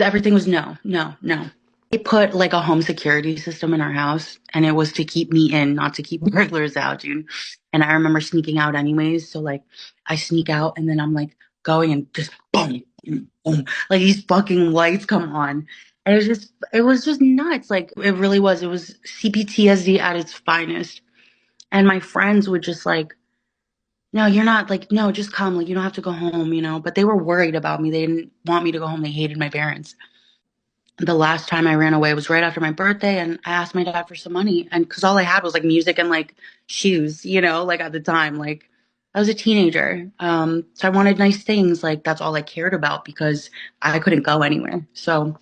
Everything was no, no, no. They put like a home security system in our house, and it was to keep me in, not to keep burglars out, dude. And I remember sneaking out anyways. So like, I sneak out, and then I'm like going and just boom, boom, boom, like these fucking lights come on, and it was just nuts. Like it really was. It was CPTSD at its finest. And my friends would just like, no, you're not like, no, just come. Like, you don't have to go home, you know? But they were worried about me. They didn't want me to go home. They hated my parents. The last time I ran away was right after my birthday, and I asked my dad for some money. And because all I had was like music and like shoes, you know, like at the time, like I was a teenager. So I wanted nice things. Like, that's all I cared about because I couldn't go anywhere. So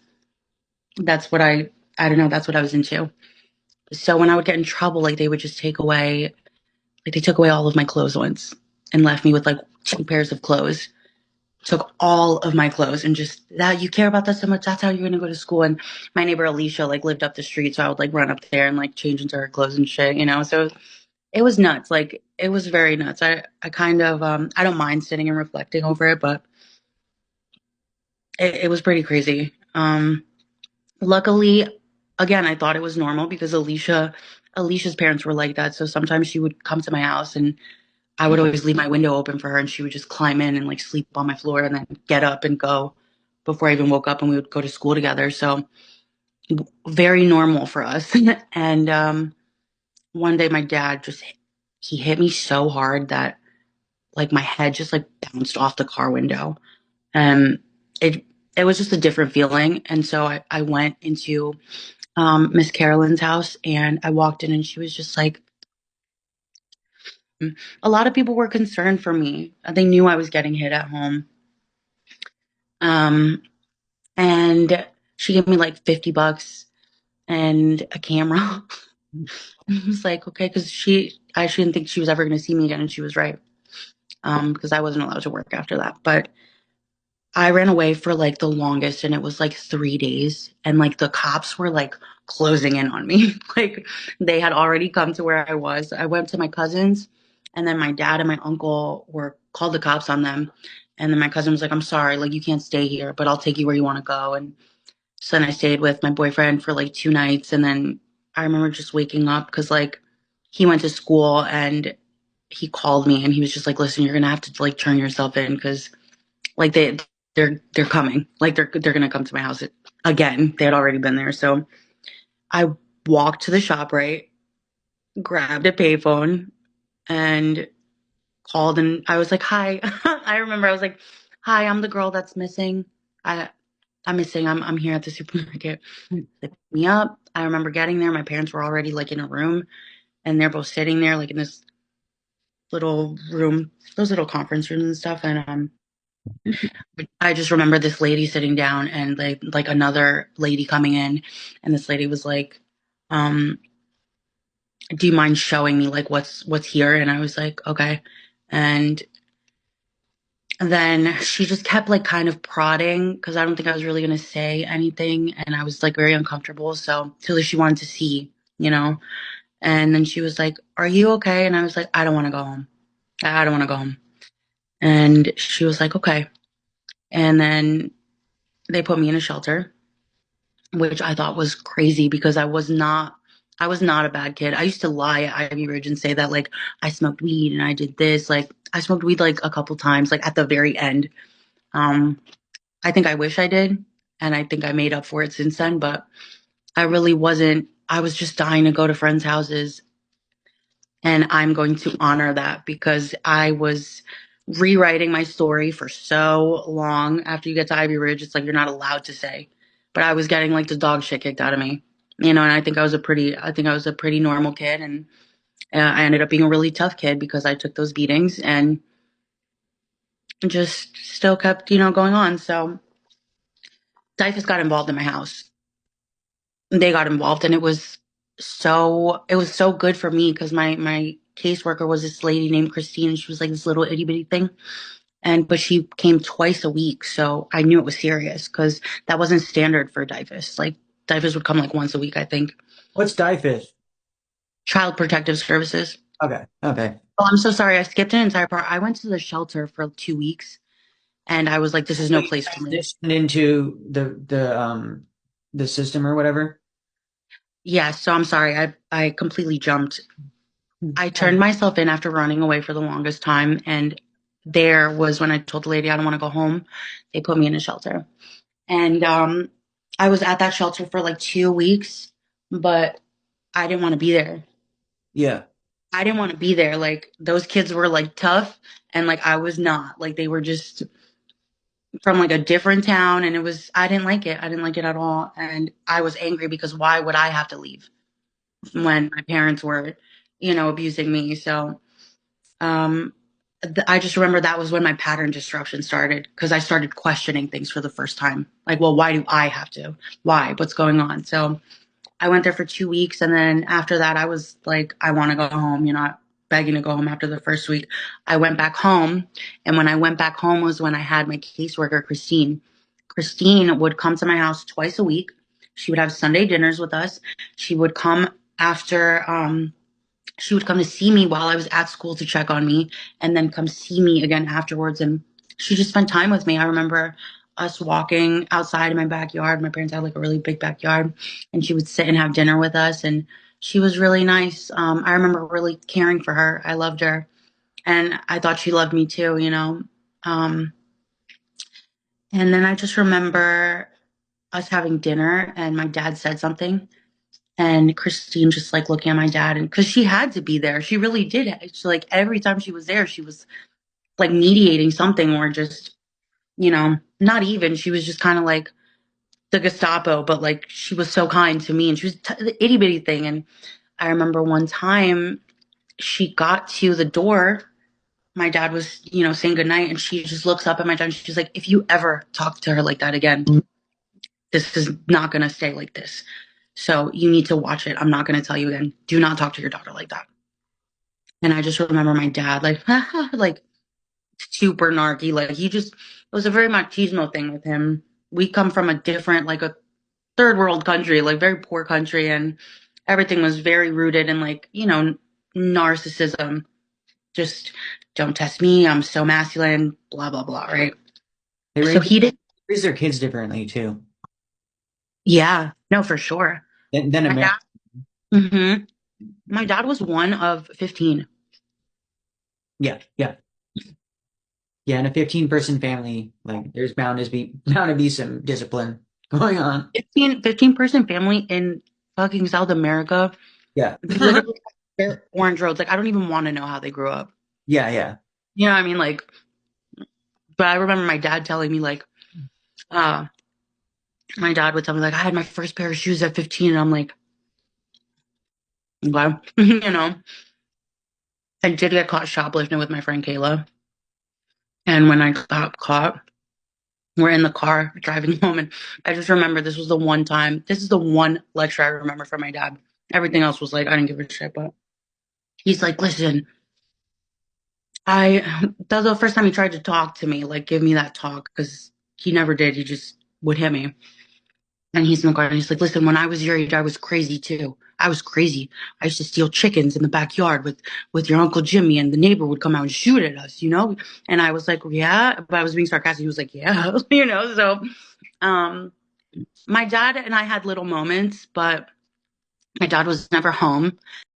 that's what I don't know, that's what I was into. So when I would get in trouble, like they would just take away, like they took away all of my clothes once and left me with like two pairs of clothes. Took all of my clothes and just that you care about that so much. That's how you're gonna go to school. And my neighbor Alicia like lived up the street, so I would like run up there and like change into her clothes and shit, you know. So it was nuts. Like it was very nuts. I kind of I don't mind sitting and reflecting over it, but it was pretty crazy. Luckily, again, I thought it was normal because Alicia's parents were like that. So sometimes she would come to my house and I would always leave my window open for her and she would just climb in and like sleep on my floor and then get up and go before I even woke up and we would go to school together. So very normal for us. And one day my dad just he hit me so hard that like my head just like bounced off the car window. And it it was just a different feeling. And so I went into Miss Carolyn's house and I walked in and she was just like a lot of people were concerned for me. They knew I was getting hit at home. Um, and she gave me like $50 and a camera. I was like, okay, because I didn't think she was ever going to see me again, and she was right. Because I wasn't allowed to work after that. But I ran away for like the longest, and it was like 3 days, and like the cops were like closing in on me. Like they had already come to where I was. I went to my cousins, and then my dad and my uncle were called the cops on them. And then my cousin was like, I'm sorry, like you can't stay here, but I'll take you where you want to go. And so then I stayed with my boyfriend for like 2 nights. And then I remember just waking up because like he went to school and he called me and he was just like, listen, you're gonna have to like turn yourself in because like they're coming. Like they're gonna come to my house again. They had already been there. So I walked to the shop, right? Grabbed a payphone and called and I was like, hi. I remember I was like, hi, I'm the girl that's missing. I I'm missing. I'm here at the supermarket. They picked me up. I remember getting there. My parents were already like in a room and they're both sitting there like in this little room, those little conference rooms and stuff. And I just remember this lady sitting down and like another lady coming in and this lady was like, um, do you mind showing me like what's here? And I was like, okay. And then she just kept like kind of prodding because I don't think I was really gonna say anything, and I was like very uncomfortable. So clearly she wanted to see, you know. And then she was like, "Are you okay?" And I was like, "I don't want to go home. I don't want to go home." And she was like, "Okay." And then they put me in a shelter, which I thought was crazy because I was not a bad kid. I used to lie at Ivy Ridge and say that like I smoked weed and I did this. Like I smoked weed like a couple times, like at the very end. Um, I think I wish I did, and I think I made up for it since then, but I really wasn't. I was just dying to go to friends' houses, and I'm going to honor that because I was rewriting my story for so long. After you get to Ivy Ridge, it's like you're not allowed to say, but I was getting like the dog shit kicked out of me, you know, and I think I was a pretty normal kid, and I ended up being a really tough kid because I took those beatings and just still kept, you know, going on. So Dyfus got involved in my house. They got involved and it was so good for me because my caseworker was this lady named Christine and she was like this little itty bitty thing and but she came twice a week, so I knew it was serious because that wasn't standard for Dyfus. Like Dyfus would come like once a week, I think. What's Diefish? Child Protective Services. Okay. Okay. Oh, I'm so sorry, I skipped an entire part. I went to the shelter for 2 weeks And I was like, this is So no you place for me. transitioned into the system or whatever. Yeah, so I'm sorry. I completely jumped. I turned Oh, myself in after running away for the longest time, and there was when I told the lady I don't want to go home. They put me in a shelter. And I was at that shelter for like 2 weeks, but I didn't want to be there. yeah. I didn't want to be there. Like those kids were like tough and like I was not. Like they were just from like a different town and it was I didn't like it. I didn't like it at all. And I was angry because why would I have to leave when my parents were, abusing me? So um I just remember that was when my pattern disruption started because I started questioning things for the first time. Like, well, why do I have to? Why? What's going on? So I went there for 2 weeks, and then after that, I was like, I want to go home. Begging to go home after the first week. I went back home, and when I went back home was when I had my caseworker, Christine. Christine would come to my house twice a week. She would have Sunday dinners with us. She would come after she would come to see me while I was at school to check on me and then come see me again afterwards. And she just spent time with me. I remember us walking outside in my backyard. My parents had like a really big backyard and she would sit and have dinner with us. And she was really nice. I remember really caring for her. I loved her and I thought she loved me too. Um, and then I just remember us having dinner and my dad said something and Christine just like looking at my dad and because she had to be there. She really did. So like every time she was there, she was like mediating something or just, not even. She was just kind of like the Gestapo, but like she was so kind to me and she was the itty bitty thing. And I remember one time she got to the door. My dad was, saying goodnight and she just looks up at my dad and she's like, if you ever talk to her like that again, this is not going to stay like this. So you need to watch it. I'm not going to tell you again. Do not talk to your daughter like that. And I just remember my dad like, like super narky. Like it was a very machismo thing with him. We come from a different, like a third world country, like very poor country. And everything was very rooted in like, narcissism. Just don't test me. I'm so masculine, blah, blah, blah. Right. They So he did. raise their kids differently too Yeah, no, for sure. than My America. dad, hmm my dad was one of 15. Yeah, yeah. Yeah, in a 15-person family, like there's bound to be some discipline going on. 15-person family in fucking South America. Yeah. They literally have their orange roads. Like, I don't even want to know how they grew up. Yeah, yeah. You know what I mean? Like, but I remember my dad telling me, like, uh, my dad would tell me, like, I had my first pair of shoes at 15. And I'm like, okay. I did get caught shoplifting with my friend Kayla. And when I got caught, we're in the car driving home. And I just remember this is the one lecture I remember from my dad. Everything else was like, I didn't give a shit. But he's like, listen, that was the first time he tried to talk to me, like give me that talk, because he never did. He just would hit me. And he's in the car and he's like, listen, when I was your age, I was crazy too. I was crazy. I used to steal chickens in the backyard with your Uncle Jimmy, and the neighbor would come out and shoot at us. And I was like, yeah, but I was being sarcastic. He was like, yeah, So, um, my dad and I had little moments, but my dad was never home.